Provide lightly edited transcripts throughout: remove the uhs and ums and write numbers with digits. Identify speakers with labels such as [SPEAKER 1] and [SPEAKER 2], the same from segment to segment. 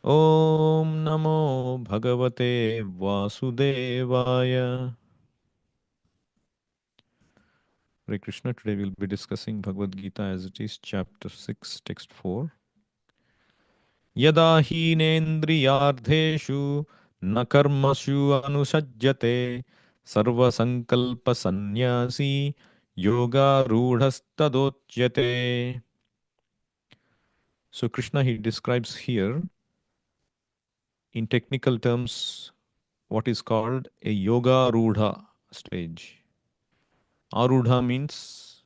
[SPEAKER 1] Om Namo Bhagavate Vasudevaya. Hare Krishna. Today we'll be discussing Bhagavad Gita as it is, chapter 6, text 4. Yada hinendriyardheshu na karmashu anusajjate sarva sankalpa sannyasi yoga rudhastadochyate. So Krishna, he describes here in technical terms what is called a yoga rudha stage. Arudha means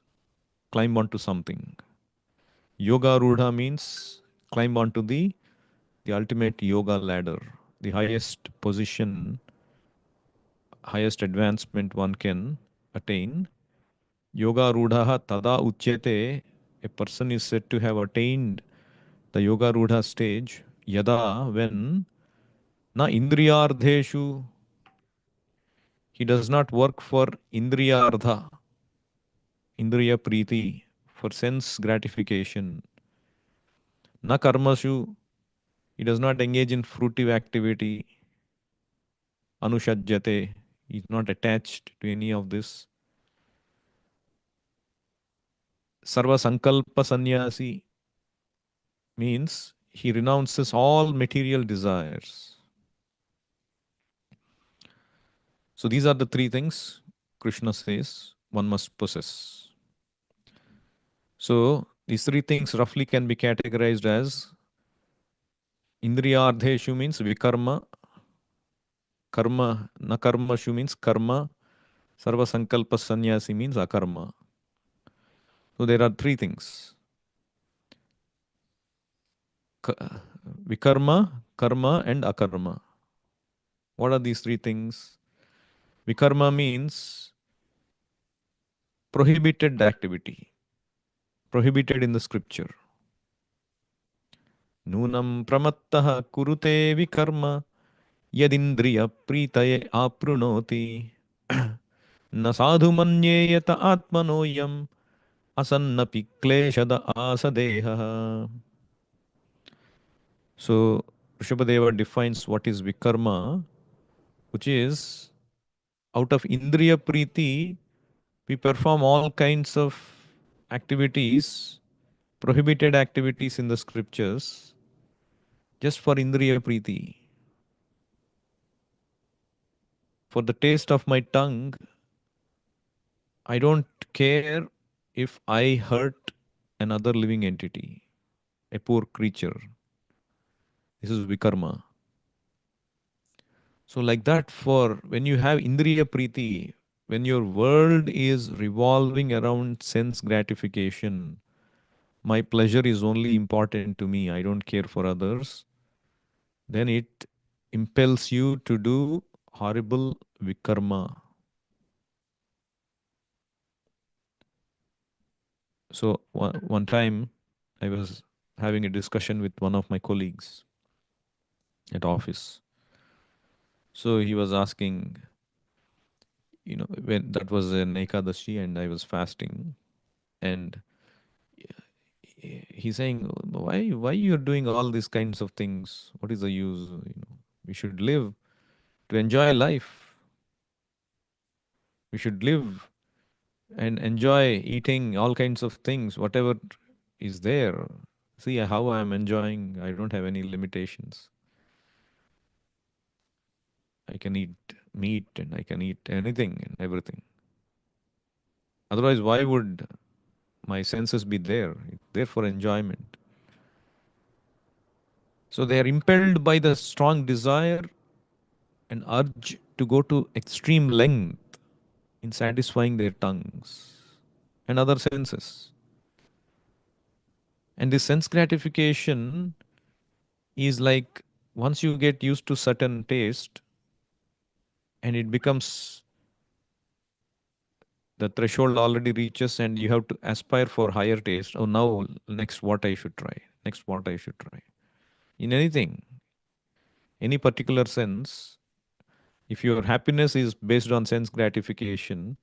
[SPEAKER 1] climb onto something. Yoga rudha means climb onto the ultimate yoga ladder, the highest position, highest advancement one can attain. Yoga rudha tada uchyate. A person is said to have attained the yoga rudha stage yada when na indriyardheshu. He does not work for indriyardha, indriya priti, for sense gratification. Na karmashu. He does not engage in fruitive activity. Anushajyate. He is not attached to any of this. Sarva sankalpa sannyasi means he renounces all material desires. So these are the three things Krishna says one must possess. So these three things roughly can be categorized as indriyardheshu means vikarma, karma, na karmashu means karma, sarva sankalpa sannyasi means akarma. So there are three things. Vikarma, karma, and akarma. What are these three things? Vikarma means prohibited activity, prohibited in the scripture. Nunam pramattaha kurute vikarma yadindriya pritaye aprunoti na sadhu manyeyata atmanoyam asannapi kleshada asadeha. So Rishabhadeva defines what is vikarma, which is out of indriya priti, we perform all kinds of activities, prohibited activities in the scriptures, just for indriya priti. For the taste of my tongue, I don't care if I hurt another living entity, a poor creature. This is vikarma. So, like that, for when you have indriya priti, when your world is revolving around sense gratification, my pleasure is only important to me, I don't care for others, then it impels you to do horrible vikarma. So one time I was having a discussion with one of my colleagues at office. So he was asking, when that was an Ekadashi and I was fasting, and he's saying, why you're doing all these kinds of things? What is the use? We should live to enjoy life. We should live and enjoy eating all kinds of things, whatever is there. See how I'm enjoying. I don't have any limitations. I can eat meat and I can eat anything and everything. Otherwise, why would my senses be there? It's there for enjoyment. So they are impelled by the strong desire and urge to go to extreme length in satisfying their tongues and other senses. And this sense gratification is like once you get used to certain taste and it becomes the threshold already reaches and you have to aspire for higher taste. Oh, now next what I should try, next what I should try. In anything, any particular sense, if your happiness is based on sense gratification,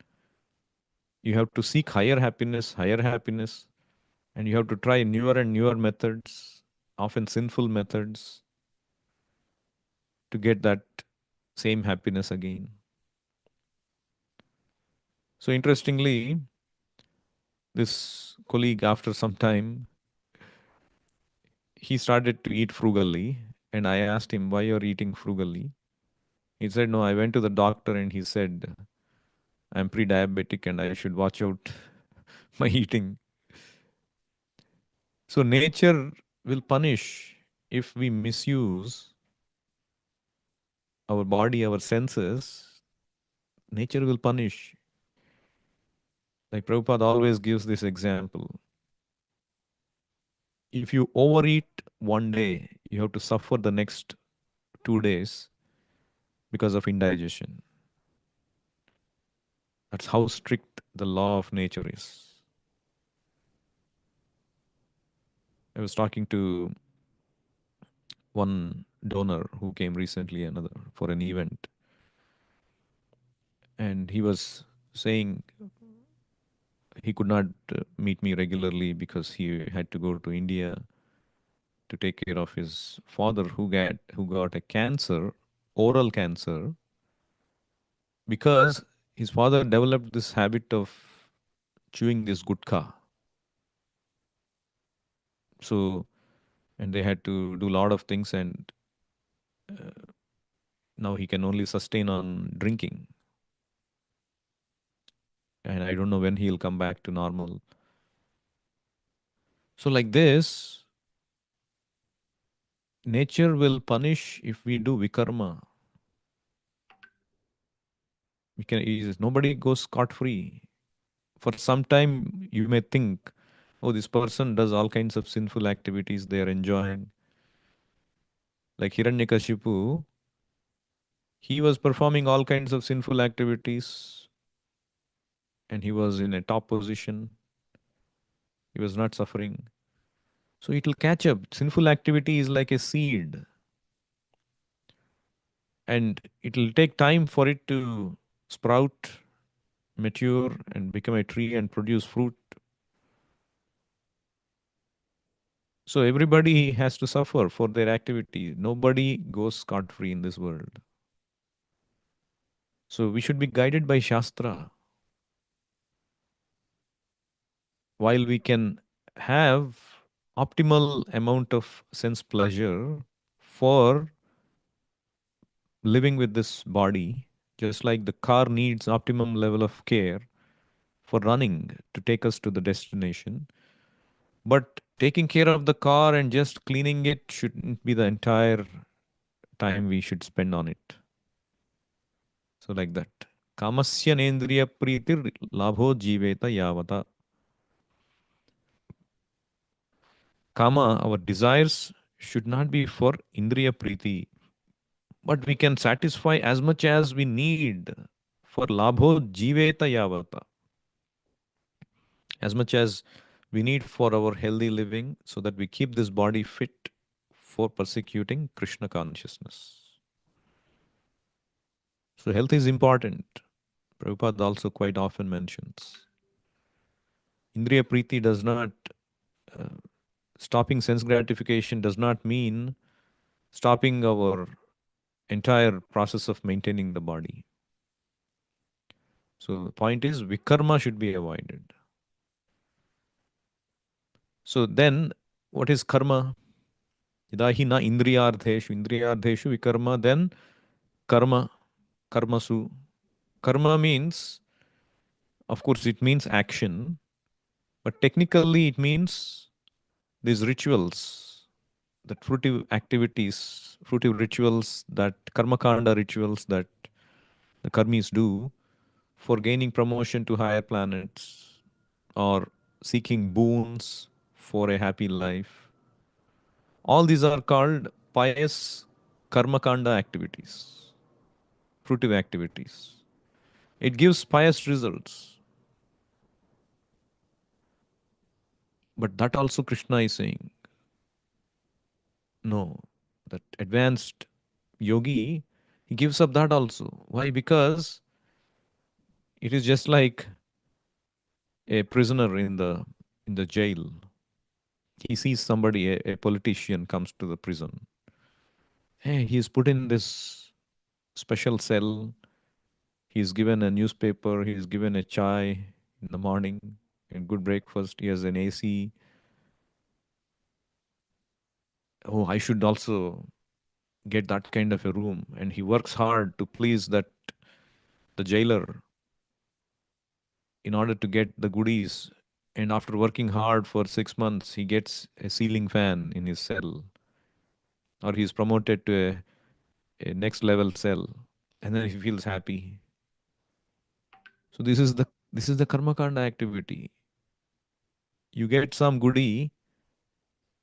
[SPEAKER 1] you have to seek higher happiness, and you have to try newer and newer methods, often sinful methods, to get that same happiness again. So interestingly, this colleague, after some time, he started to eat frugally, and I asked him, why you're eating frugally? He said, no, I went to the doctor and he said, I'm pre-diabetic and I should watch out my eating. So nature will punish if we misuse our body, our senses. Nature will punish. Like Prabhupada always gives this example. If you overeat one day, you have to suffer the next 2 days because of indigestion. That's how strict the law of nature is. I was talking to one donor who came recently another for an event, and he was saying he could not meet me regularly because he had to go to India to take care of his father who got a cancer, oral cancer, because his father developed this habit of chewing this gutka. So, and they had to do a lot of things, and now he can only sustain on drinking. And I don't know when he'll come back to normal. So, like this, nature will punish if we do vikarma. Nobody goes scot free. For some time, you may think, oh, this person does all kinds of sinful activities they are enjoying. Like Hiranyakashipu, he was performing all kinds of sinful activities and he was in a top position. He was not suffering. So it will catch up. Sinful activity is like a seed, and it will take time for it to sprout, mature, and become a tree and produce fruit. So everybody has to suffer for their activity. Nobody goes scot free in this world. So we should be guided by Shastra. While we can have optimal amount of sense pleasure for living with this body, just like the car needs optimum level of care for running to take us to the destination. But taking care of the car and just cleaning it shouldn't be the entire time we should spend on it. So like that. Kamasya nendriya pritir labho jiveta yavata. Kama, our desires should not be for indriya priti, but we can satisfy as much as we need for labho jiveta yavata, as much as we need for our healthy living so that we keep this body fit for persecuting Krishna consciousness. So health is important. Prabhupada also quite often mentions. Indriya Priti does not, uh, stopping sense gratification does not mean stopping our entire process of maintaining the body. So the point is, vikarma should be avoided. So then, what is karma? Idahi na indriyardheshu vikarma, then karma, karmasu. Karma means, of course, it means action, but technically it means these rituals, that fruitive activities, fruitive rituals, that karma kanda rituals that the karmis do for gaining promotion to higher planets or seeking boons for a happy life. All these are called pious karma kanda activities, fruitive activities. It gives pious results. But that also Krishna is saying, no, that advanced yogi, he gives up that also. Why? Because it is just like a prisoner in the jail. He sees somebody, a politician comes to the prison. Hey, he is put in this special cell. He is given a newspaper. He is given a chai in the morning, a good breakfast. He has an AC. Oh, I should also get that kind of a room. And he works hard to please that the jailer in order to get the goodies. And after working hard for 6 months, he gets a ceiling fan in his cell, or he's promoted to a next level cell, and then he feels happy. So this is the karma kanda activity. You get some goodie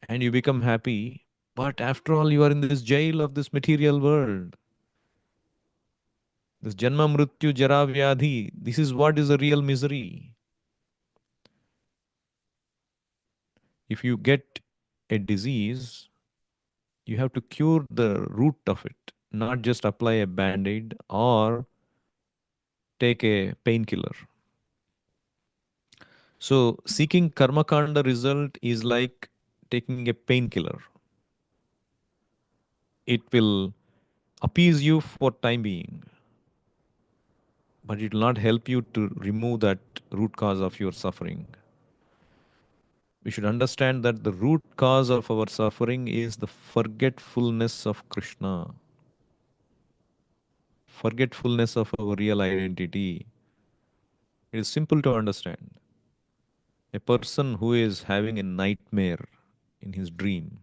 [SPEAKER 1] and you become happy, but after all, you are in this jail of this material world. This janma mrityu jara vyadhi. This is what is the real misery. If you get a disease, you have to cure the root of it, not just apply a band-aid or take a painkiller. So seeking karma kanda result is like taking a painkiller. It will appease you for time being, but it will not help you to remove that root cause of your suffering. We should understand that the root cause of our suffering is the forgetfulness of Krishna, forgetfulness of our real identity. It is simple to understand. A person who is having a nightmare in his dream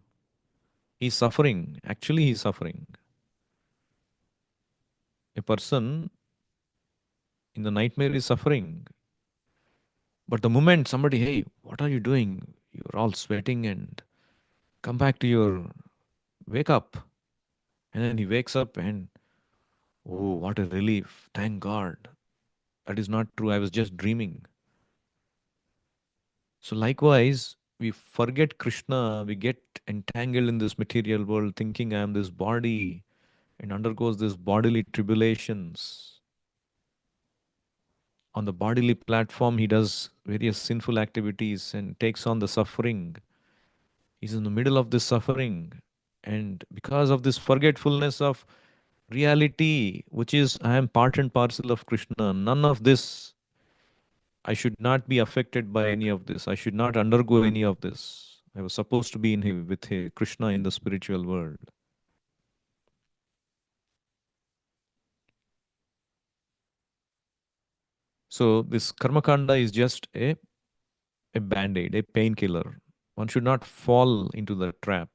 [SPEAKER 1] is suffering. Actually, he is suffering. A person in the nightmare is suffering. But the moment somebody, hey, what are you doing? You're all sweating and come back to your, wake up. And then he wakes up and, oh, what a relief. Thank God. That is not true. I was just dreaming. So likewise, we forget Krishna. We get entangled in this material world thinking I am this body and undergoes this bodily tribulations. On the bodily platform, he does various sinful activities and takes on the suffering. He's in the middle of this suffering. And because of this forgetfulness of reality, which is I am part and parcel of Krishna, none of this, I should not be affected by any of this. I should not undergo any of this. I was supposed to be in him with Krishna in the spiritual world. So this karma kanda is just a band-aid, a painkiller. One should not fall into the trap.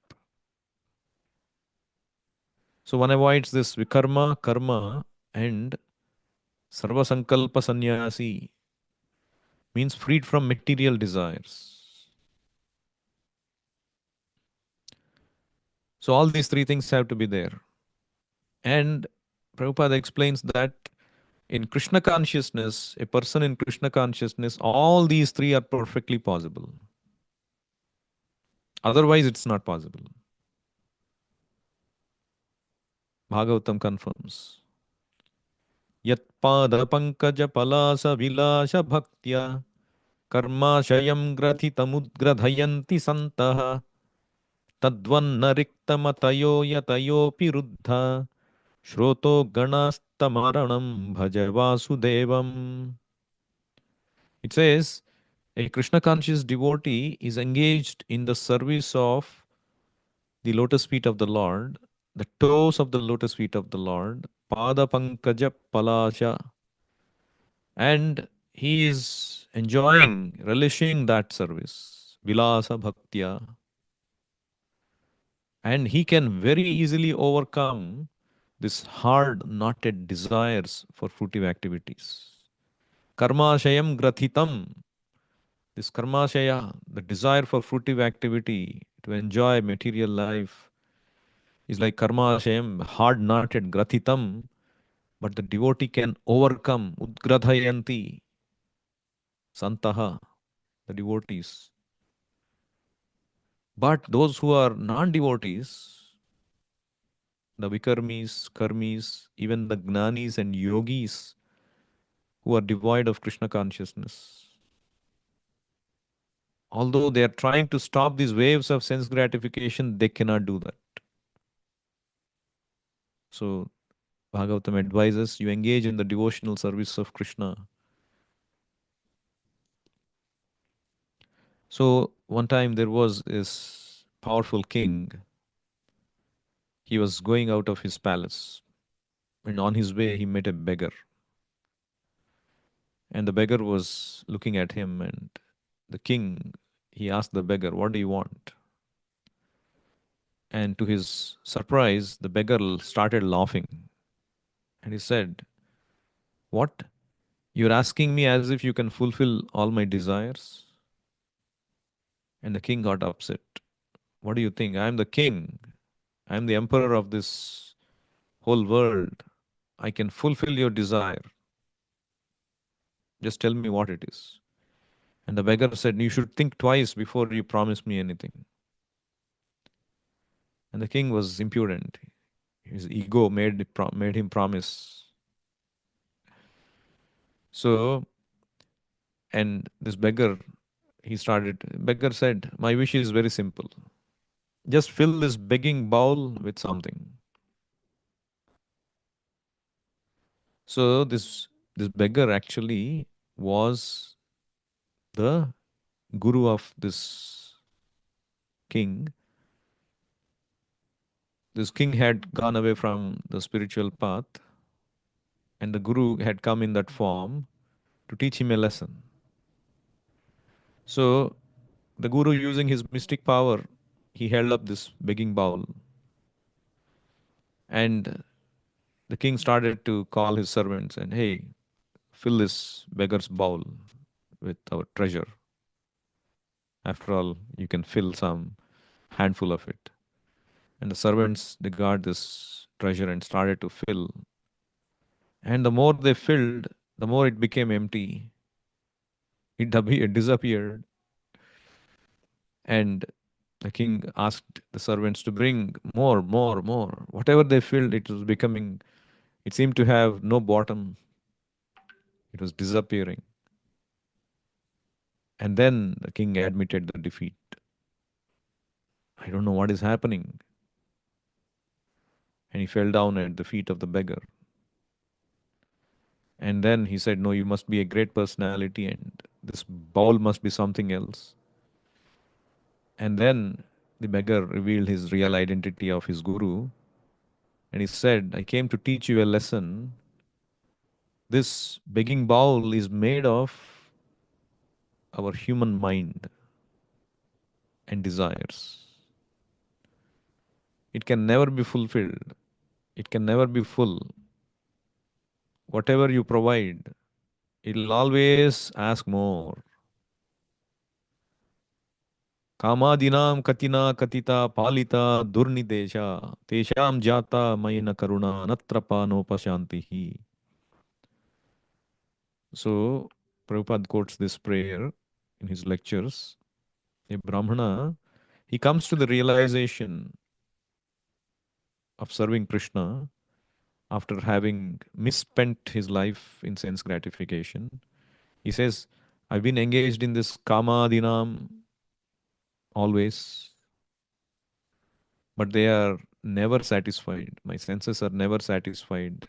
[SPEAKER 1] So one avoids this vikarma, karma, and sarva sankalpa sannyasi, means freed from material desires. So all these three things have to be there. And Prabhupada explains that in Krishna consciousness, a person in Krishna consciousness, all these three are perfectly possible. Otherwise, it's not possible. Bhagavatam confirms. Yat pada pankaja palasa vilasa bhaktya karmaşayam gratitamudgradhayanti santaha tadvanna riktamatayo yatayopi ruddha shroto ganastamaranam bhaja vasudevam. It says, a Krishna conscious devotee is engaged in the service of the lotus feet of the Lord, the toes of the lotus feet of the Lord, pada pankaja palasha, and he is enjoying, relishing that service, vilasa bhaktya, and he can very easily overcome this hard knotted desires for fruitive activities. Karmashayam grathitam, this karmashaya, the desire for fruitive activity, to enjoy material life, is like karmashayam, hard knotted grathitam, but the devotee can overcome udgradhayanti, santaha, the devotees. But those who are non-devotees, the vikarmis, karmis, even the gnanis and yogis who are devoid of Krishna consciousness, although they are trying to stop these waves of sense gratification, they cannot do that. So Bhagavatam advises you engage in the devotional service of Krishna. So one time there was this powerful king. He was going out of his palace, and on his way he met a beggar. And the beggar was looking at him, and the king, he asked the beggar, "What do you want?" And to his surprise, the beggar started laughing. And he said, "What? You're asking me as if you can fulfill all my desires?" And the king got upset. "What do you think? I'm the king. I'm the emperor of this whole world. I can fulfill your desire. Just tell me what it is." And the beggar said, "You should think twice before you promise me anything." And the king was impudent. His ego made him promise. So, and this beggar said, "My wish is very simple. Just fill this begging bowl with something." So this beggar actually was the guru of this king. This king had gone away from the spiritual path, and the guru had come in that form to teach him a lesson. So the guru, using his mystic power, he held up this begging bowl, and the king started to call his servants and, "Hey, fill this beggar's bowl with our treasure. After all, you can fill some handful of it." And the servants, they got this treasure and started to fill. And the more they filled, the more it became empty. It disappeared. And the king asked the servants to bring more, more, more. Whatever they filled, it was becoming, it seemed to have no bottom. It was disappearing. And then the king admitted the defeat. "I don't know what is happening." And he fell down at the feet of the beggar. And then he said, "No, you must be a great personality, and this bowl must be something else." And then the beggar revealed his real identity of his guru. And he said, "I came to teach you a lesson. This begging bowl is made of our human mind and desires. It can never be fulfilled. It can never be full. Whatever you provide, it'll always ask more. Kamadinam katina katita palita durnidesha tesham jata mayna karuna natrapa nopashantihi." So Prabhupada quotes this prayer in his lectures. A Brahmana, he comes to the realization of serving Krishna after having misspent his life in sense gratification. He says, "I've been engaged in this kamadinam always, but they are never satisfied. My senses are never satisfied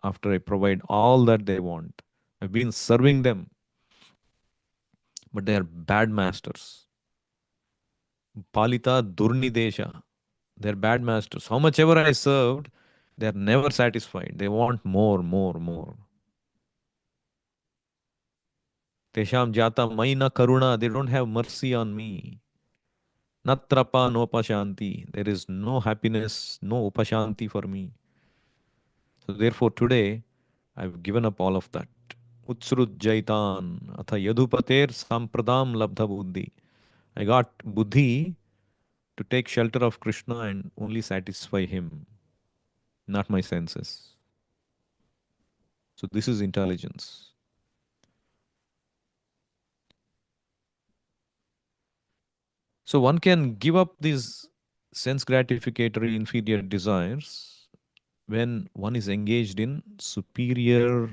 [SPEAKER 1] after I provide all that they want. I've been serving them, but they are bad masters. Palita Durnidesha. They're bad masters. How much ever I served, they're never satisfied. They want more, more, more. Tesham Jata Maina Karuna. They don't have mercy on me. Natrapa no Pashanti. There is no happiness, no Upashanti for me. So therefore today, I've given up all of that. Utsrut Jaitan. Atha Yadupater Sampradam Labdha Buddhi. I got Buddhi to take shelter of Krishna and only satisfy him, not my senses. So this is intelligence. So one can give up these sense gratificatory inferior desires when one is engaged in superior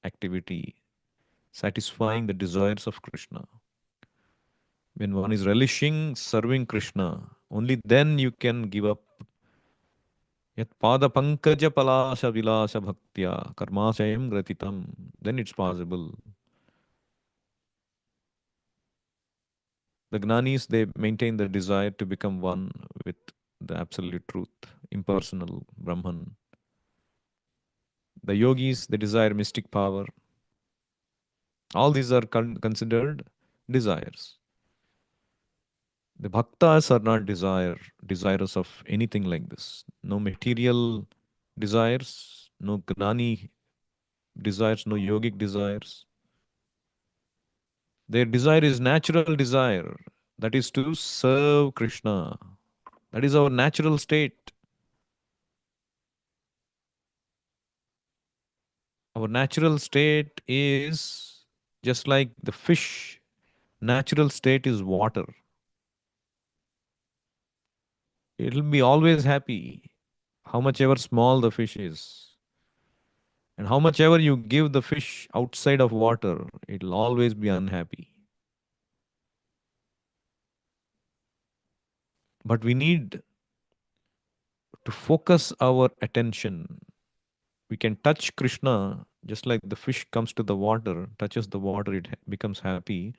[SPEAKER 1] activity, satisfying the desires of Krishna. When one is relishing serving Krishna, only then you can give up Yat pada pankaja palasha vilasha bhaktya karmasayam gratitam. Then it's possible. The Gnanis, they maintain the desire to become one with the absolute truth, impersonal Brahman. The yogis, they desire mystic power. All these are considered desires. The bhaktas are not desirous of anything like this. No material desires, no gnani desires, no yogic desires. Their desire is natural desire. That is to serve Krishna. That is our natural state. Our natural state is just like the fish. Natural state is water. It will be always happy, how much ever small the fish is. And how much ever you give the fish outside of water, it will always be unhappy. But we need to focus our attention. We can touch Krishna just like the fish comes to the water, touches the water, it becomes happy.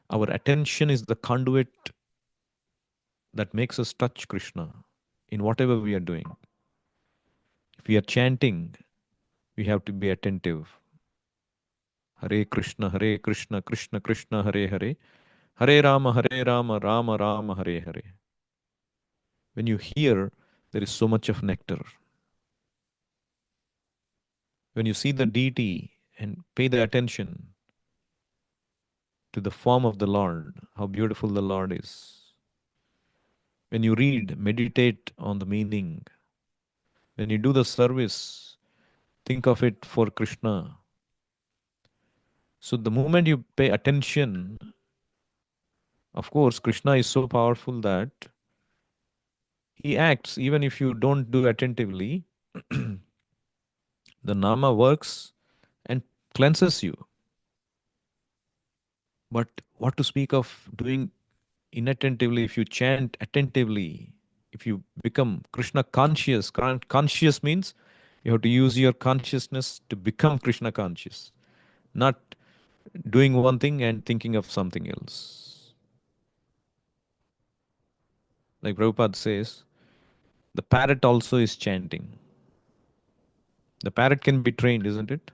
[SPEAKER 1] Our attention is the conduit that makes us touch Krishna in whatever we are doing. If we are chanting, we have to be attentive. Hare Krishna, Hare Krishna, Krishna Krishna, Hare Hare, Hare Rama, Rama Rama, Hare Hare. When you hear, there is so much of nectar. When you see the deity and pay the attention to the form of the Lord, how beautiful the Lord is. When you read, meditate on the meaning. When you do the service, think of it for Krishna. So the moment you pay attention, of course, Krishna is so powerful that he acts even if you don't do attentively. The Nama works and cleanses you. But what to speak of doing inattentively? If you chant attentively, if you become Krishna conscious, conscious means you have to use your consciousness to become Krishna conscious, not doing one thing and thinking of something else. Like Prabhupada says, the parrot also is chanting. The parrot can be trained, isn't it?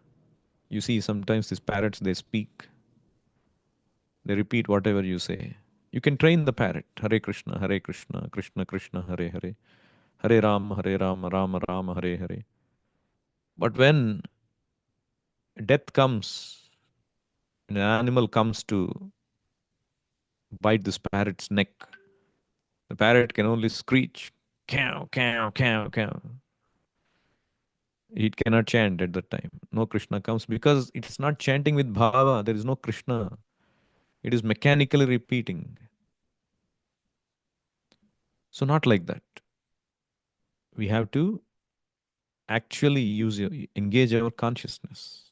[SPEAKER 1] You see, sometimes these parrots, they speak, they repeat whatever you say. You can train the parrot. Hare Krishna, Hare Krishna, Krishna Krishna, Hare Hare. Hare Rama, Rama Rama, Hare Hare. But when death comes, when an animal comes to bite this parrot's neck, the parrot can only screech, cow, cow, cow, cow. It cannot chant at that time. No Krishna comes because it is not chanting with bhava. There is no Krishna. It is mechanically repeating. So, not like that. We have to actually engage our consciousness.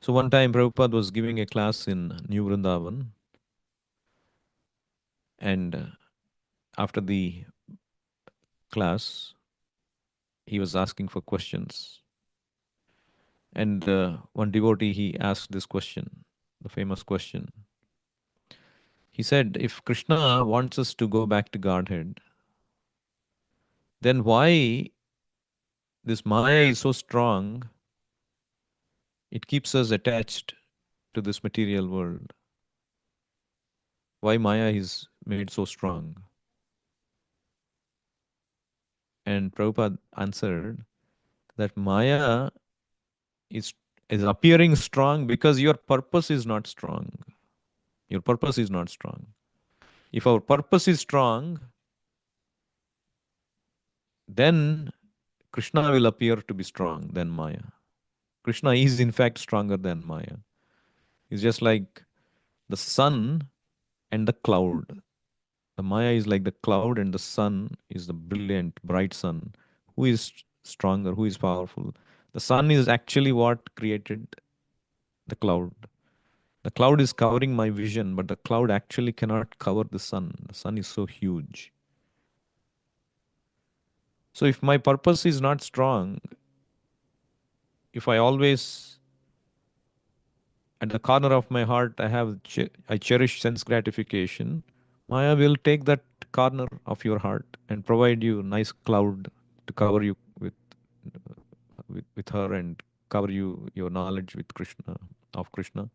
[SPEAKER 1] So, one time Prabhupada was giving a class in New Vrindavan, and after the class, he was asking for questions. And one devotee, he asked this question, the famous question. He said, if Krishna wants us to go back to Godhead, then why this Maya is so strong, it keeps us attached to this material world? Why Maya is made so strong? And Prabhupada answered that Maya is, is appearing strong because your purpose is not strong. Your purpose is not strong. If our purpose is strong, then Krishna will appear to be strong than Maya. Krishna is in fact stronger than Maya. It's just like the sun and the cloud. The Maya is like the cloud, and the sun is the brilliant, bright sun. Who is stronger? Who is powerful? The sun is actually what created the cloud. The cloud is covering my vision, but the cloud actually cannot cover the sun. The sun is so huge. So if my purpose is not strong, if I always, at the corner of my heart, I cherish sense gratification, Maya will take that corner of your heart and provide you nice cloud to cover you with her and cover you your knowledge with Krishna, of Krishna.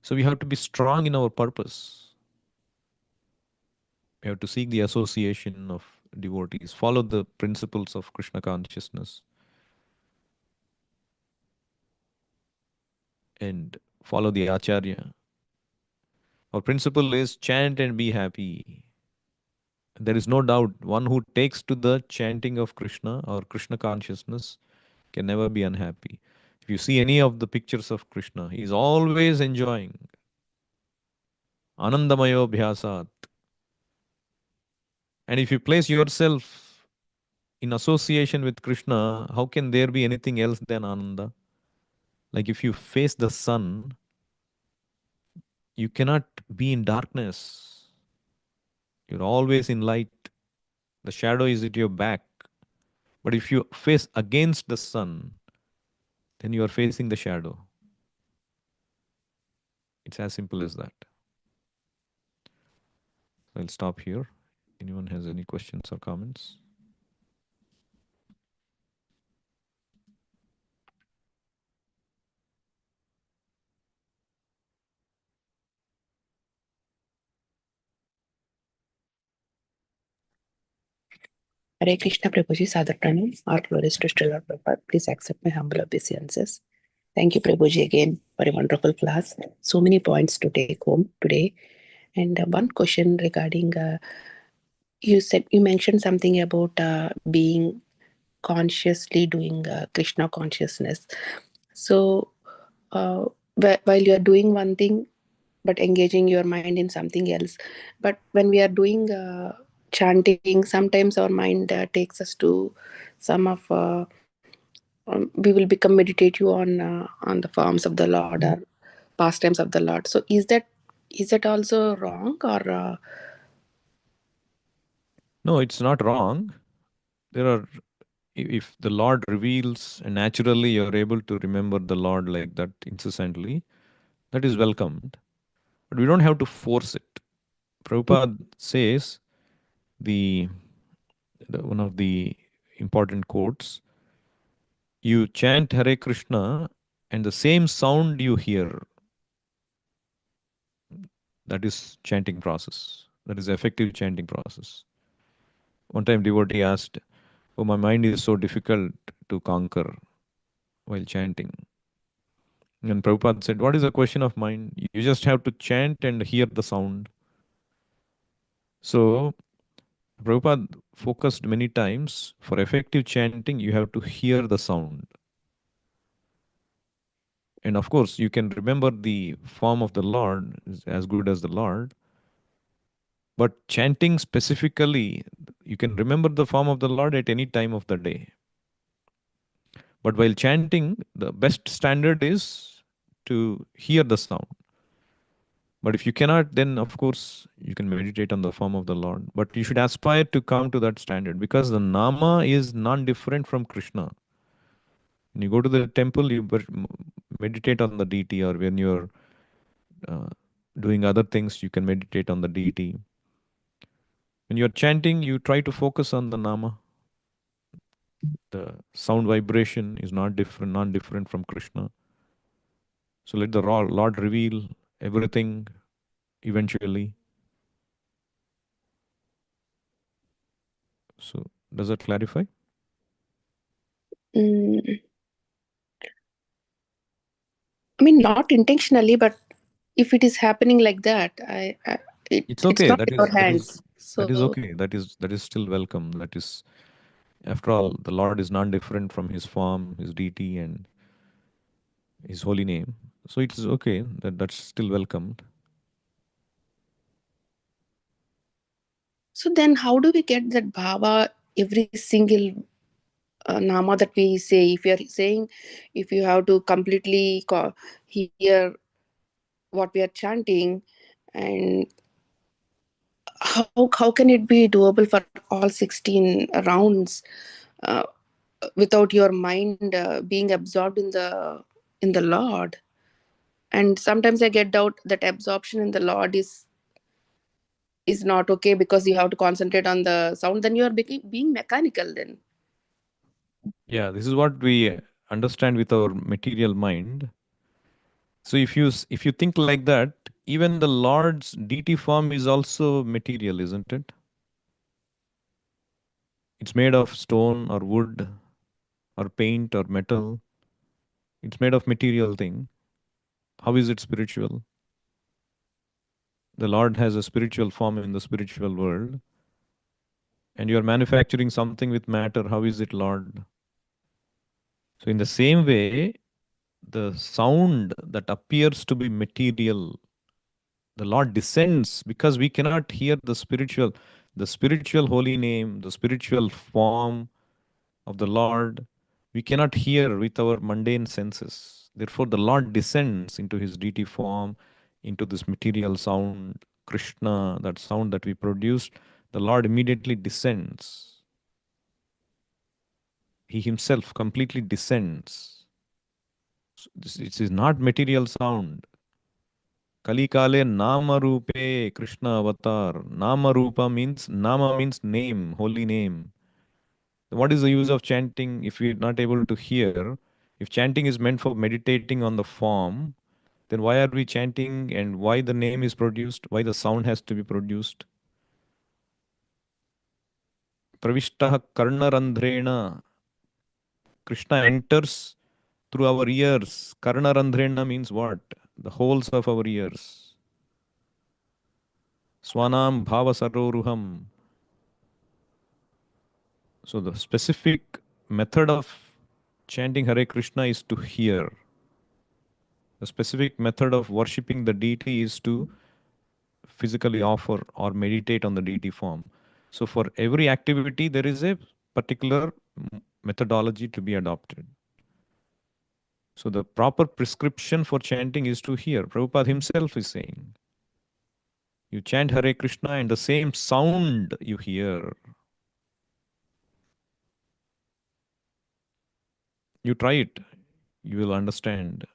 [SPEAKER 1] So we have to be strong in our purpose. We have to seek the association of devotees, follow the principles of Krishna consciousness, and follow the Acharya. Our principle is chant and be happy. There is no doubt one who takes to the chanting of Krishna or Krishna consciousness can never be unhappy. If you see any of the pictures of Krishna, he is always enjoying. Anandamayo bhyasat. And if you place yourself in association with Krishna, how can there be anything else than Ananda? Like if you face the sun, you cannot be in darkness. You're always in light. The shadow is at your back. But if you face against the sun, then you are facing the shadow. It's as simple as that. I'll stop here. Anyone has any questions or comments?
[SPEAKER 2] Hare Krishna Prabhuji, Sadhar Pranam. Our glorious to Srila Prabhupada. Please accept my humble obeisances. Thank you, Prabhuji, again for a wonderful class. So many points to take home today. And one question regarding you mentioned something about being consciously doing Krishna consciousness. So while you are doing one thing, but engaging your mind in something else. But when we are doing chanting, sometimes our mind takes us to some of we will become meditative on the forms of the Lord or pastimes of the Lord. So is that also wrong or?
[SPEAKER 1] No, it's not wrong. There are, if the Lord reveals and naturally you're able to remember the Lord like that incessantly, that is welcomed. But we don't have to force it. Prabhupada says one of the important quotes, you chant Hare Krishna and the same sound you hear, that is chanting process. That is effective chanting process. One time devotee asked, oh, my mind is so difficult to conquer while chanting. And Prabhupada said, what is the question of mind? You just have to chant and hear the sound. So Prabhupada focused many times, for effective chanting, you have to hear the sound. And of course, you can remember the form of the Lord is as good as the Lord. But chanting specifically, you can remember the form of the Lord at any time of the day. But while chanting, the best standard is to hear the sound. But if you cannot, then of course you can meditate on the form of the Lord. But you should aspire to come to that standard because the Nama is non-different from Krishna. When you go to the temple, you meditate on the deity, or when you're uh, doing other things, you can meditate on the deity. When you're chanting, you try to focus on the Nama. The sound vibration is not different, non-different from Krishna. So let the Lord reveal everything eventually. So does that clarify?
[SPEAKER 2] I mean, not intentionally, but if it is happening like that,
[SPEAKER 1] It's
[SPEAKER 2] it's
[SPEAKER 1] okay.
[SPEAKER 2] not in our hands.
[SPEAKER 1] That is
[SPEAKER 2] So
[SPEAKER 1] okay. That is still welcome. That is, after all, the Lord is not different from His form, His deity, and His holy name. So it's okay. That's still welcomed.
[SPEAKER 2] so then, how do we get that bhava every single nama that we say? If you are saying, if you have to completely hear what we are chanting, and how can it be doable for all 16 rounds uh, without your mind being absorbed in the Lord? And sometimes I get doubt that absorption in the Lord is not okay, because you have to concentrate on the sound. Then you are being mechanical then.
[SPEAKER 1] Yeah, this is what we understand with our material mind. So if you think like that, even the Lord's deity form is also material, isn't it? It's made of stone or wood or paint or metal. It's made of material thing. How is it spiritual? The Lord has a spiritual form in the spiritual world, and you are manufacturing something with matter. How is it Lord? So in the same way, the sound that appears to be material, the Lord descends because we cannot hear the spiritual holy name, the spiritual form of the Lord. We cannot hear with our mundane senses. Therefore, the Lord descends into his deity form, into this material sound, Krishna, that sound that we produced. The Lord immediately descends. He himself completely descends. So this is not material sound. Kali Kale Nama Rupe Krishna Avatar. Nama Rupa means Nama means name, holy name. What is the use of chanting if we're not able to hear? If chanting is meant for meditating on the form, then why are we chanting and why the name is produced? Why the sound has to be produced? Pravishtaha Karnarandhrena. Krishna enters through our ears. Karnarandhrena means what? The holes of our ears. Swanam Bhava Saroruham. So the specific method of chanting Hare Krishna is to hear. The specific method of worshipping the deity is to physically offer or meditate on the deity form. So for every activity, there is a particular methodology to be adopted. So the proper prescription for chanting is to hear. Prabhupada himself is saying, you chant Hare Krishna and the same sound you hear. You try it, you will understand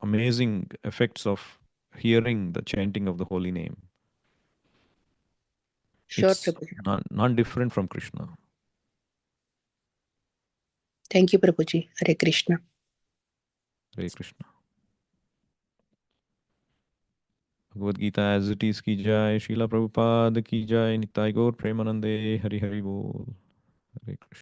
[SPEAKER 1] amazing effects of hearing the chanting of the holy name.
[SPEAKER 2] Sure,
[SPEAKER 1] It's
[SPEAKER 2] Prabhuji.
[SPEAKER 1] not different from Krishna.
[SPEAKER 2] Thank you, Prabhuji. Hare Krishna.
[SPEAKER 1] Hare Krishna. Bhagavad Gita as it is ki jai, Srila Prabhupada ki jai, Nitai Gaur Premanande, Hari Hari Bol. Hare Krishna.